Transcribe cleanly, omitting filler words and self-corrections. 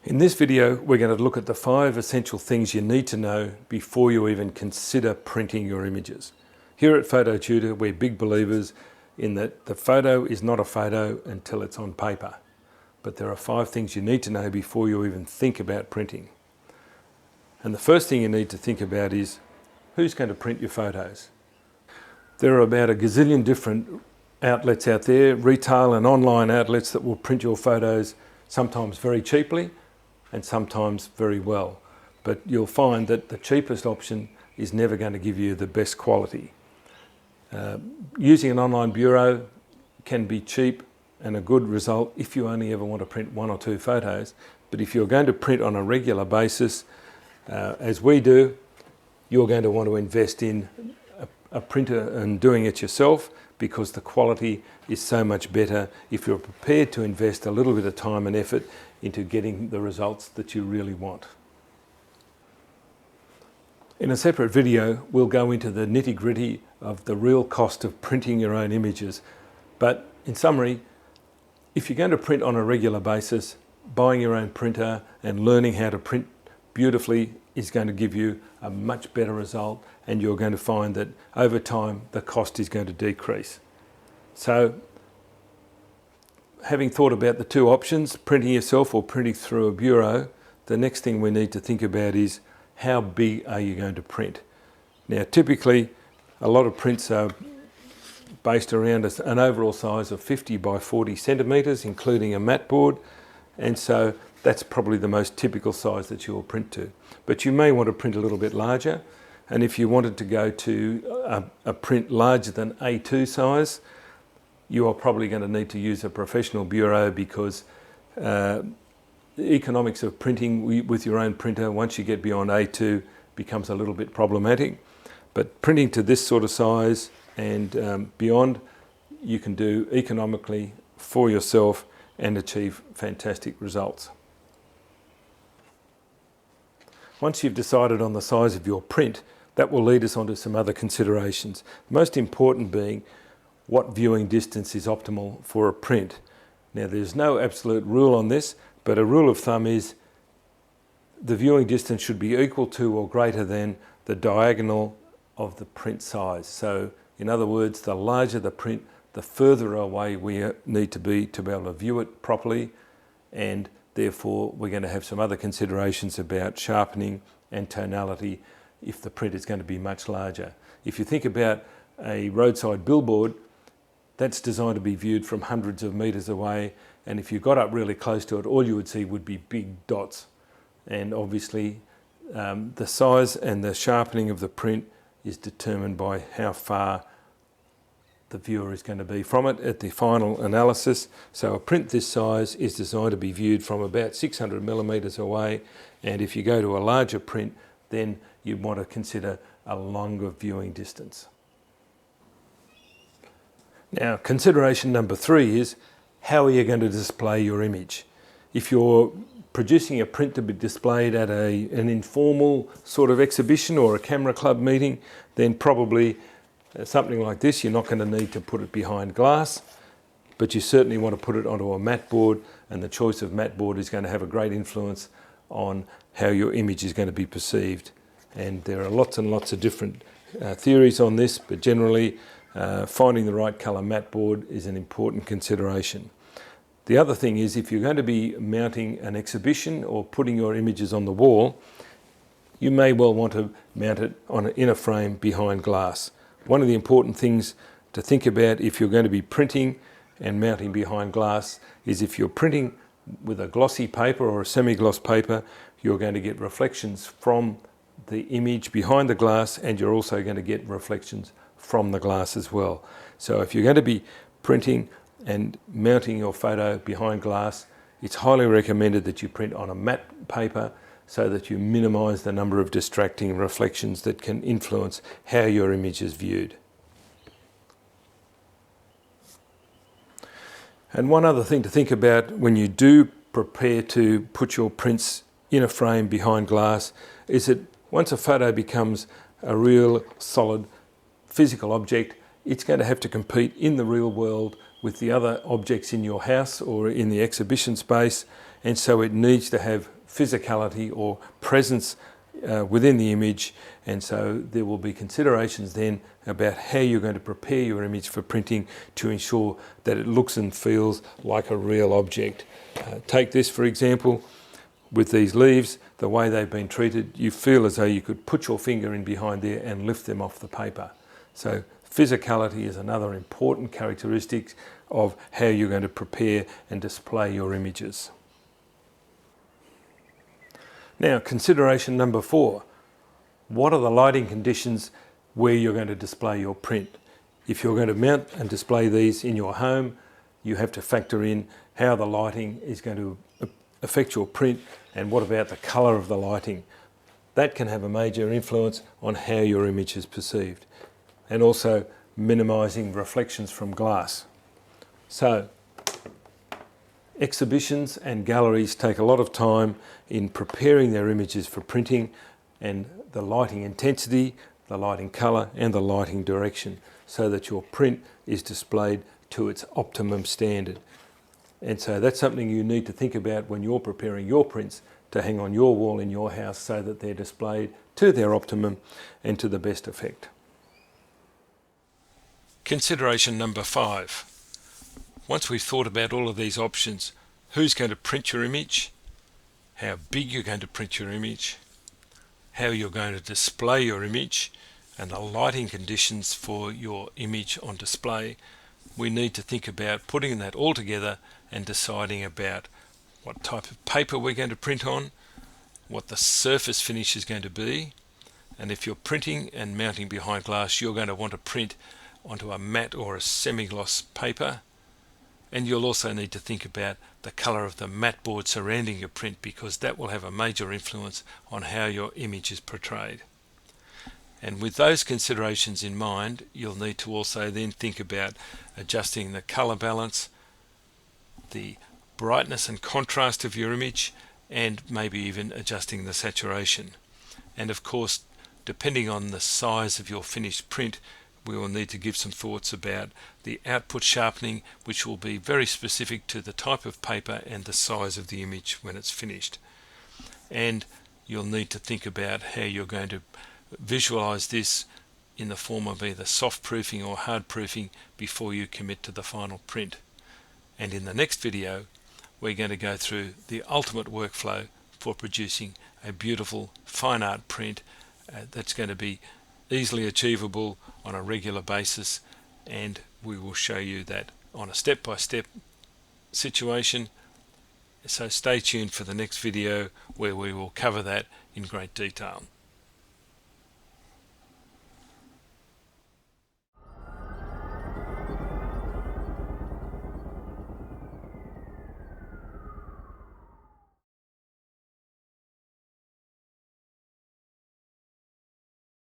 In this video, we're going to look at the 5 essential things you need to know before you even consider printing your images. Here at PhotoTutor, we're big believers in that the photo is not a photo until it's on paper. But there are 5 things you need to know before you even think about printing. And the first thing you need to think about is, who's going to print your photos? There are about a gazillion different outlets out there, retail and online outlets, that will print your photos sometimes very cheaply and sometimes very well. But you'll find that the cheapest option is never going to give you the best quality. Using an online bureau can be cheap and a good result if you only ever want to print 1 or 2 photos. But if you're going to print on a regular basis, as we do, you're going to want to invest in a printer and doing it yourself, because the quality is so much better if you're prepared to invest a little bit of time and effort into getting the results that you really want. In a separate video, we'll go into the nitty-gritty of the real cost of printing your own images. But in summary, if you're going to print on a regular basis, buying your own printer and learning how to print beautifully is going to give you a much better result, and you're going to find that over time the cost is going to decrease. So, having thought about the 2 options, printing yourself or printing through a bureau, the next thing we need to think about is, how big are you going to print? Now, typically a lot of prints are based around an overall size of 50 by 40 centimetres, including a mat board, and so that's probably the most typical size that you will print to. But you may want to print a little bit larger, and if you wanted to go to a print larger than A2 size, you are probably going to need to use a professional bureau, because the economics of printing with your own printer, once you get beyond A2, becomes a little bit problematic. But printing to this sort of size and beyond, you can do economically for yourself and achieve fantastic results. Once you've decided on the size of your print, that will lead us on to some other considerations. The most important being, what viewing distance is optimal for a print. Now, there's no absolute rule on this, but a rule of thumb is the viewing distance should be equal to or greater than the diagonal of the print size. So, in other words, the larger the print, the further away we need to be able to view it properly, and therefore we're going to have some other considerations about sharpening and tonality if the print is going to be much larger. If you think about a roadside billboard, that's designed to be viewed from hundreds of metres away, and if you got up really close to it, all you would see would be big dots. And obviously the size and the sharpening of the print is determined by how far the viewer is going to be from it at the final analysis. So a print this size is designed to be viewed from about 600 millimetres away, and if you go to a larger print, then you'd want to consider a longer viewing distance. Now, consideration number 3 is, how are you going to display your image? If you're producing a print to be displayed at an informal sort of exhibition or a camera club meeting, then probably something like this, you're not going to need to put it behind glass, but you certainly want to put it onto a mat board, and the choice of mat board is going to have a great influence on how your image is going to be perceived. And there are lots and lots of different theories on this, but generally finding the right colour mat board is an important consideration. The other thing is, if you're going to be mounting an exhibition or putting your images on the wall, you may well want to mount it in a frame behind glass. One of the important things to think about if you're going to be printing and mounting behind glass is, if you're printing with a glossy paper or a semi-gloss paper, you're going to get reflections from the image behind the glass, and you're also going to get reflections from the glass as well. So if you're going to be printing and mounting your photo behind glass, it's highly recommended that you print on a matte paper, so that you minimise the number of distracting reflections that can influence how your image is viewed. And one other thing to think about when you do prepare to put your prints in a frame behind glass is that once a photo becomes a real solid physical object, it's going to have to compete in the real world with the other objects in your house or in the exhibition space, and so it needs to have physicality or presence within the image, and so there will be considerations then about how you're going to prepare your image for printing to ensure that it looks and feels like a real object. Take this for example, with these leaves, the way they've been treated, you feel as though you could put your finger in behind there and lift them off the paper. So physicality is another important characteristic of how you're going to prepare and display your images. Now, consideration number 4. What are the lighting conditions where you're going to display your print? If you're going to mount and display these in your home, you have to factor in how the lighting is going to affect your print, and what about the colour of the lighting. That can have a major influence on how your image is perceived, and also minimising reflections from glass. So, exhibitions and galleries take a lot of time in preparing their images for printing, and the lighting intensity, the lighting colour and the lighting direction, so that your print is displayed to its optimum standard. And so that's something you need to think about when you're preparing your prints to hang on your wall in your house, so that they're displayed to their optimum and to the best effect. Consideration number 5. Once we've thought about all of these options, who's going to print your image, how big you're going to print your image, how you're going to display your image, and the lighting conditions for your image on display, we need to think about putting that all together and deciding about what type of paper we're going to print on, what the surface finish is going to be, and if you're printing and mounting behind glass, you're going to want to print onto a matte or a semi-gloss paper. And you'll also need to think about the colour of the matte board surrounding your print, because that will have a major influence on how your image is portrayed. And with those considerations in mind, you'll need to also then think about adjusting the colour balance, the brightness and contrast of your image, and maybe even adjusting the saturation. And of course, depending on the size of your finished print, we will need to give some thoughts about the output sharpening, which will be very specific to the type of paper and the size of the image when it's finished. And you'll need to think about how you're going to visualize this in the form of either soft proofing or hard proofing before you commit to the final print. And in the next video, we're going to go through the ultimate workflow for producing a beautiful fine art print that's going to be easily achievable on a regular basis, and we will show you that on a step-by-step situation. So stay tuned for the next video where we will cover that in great detail.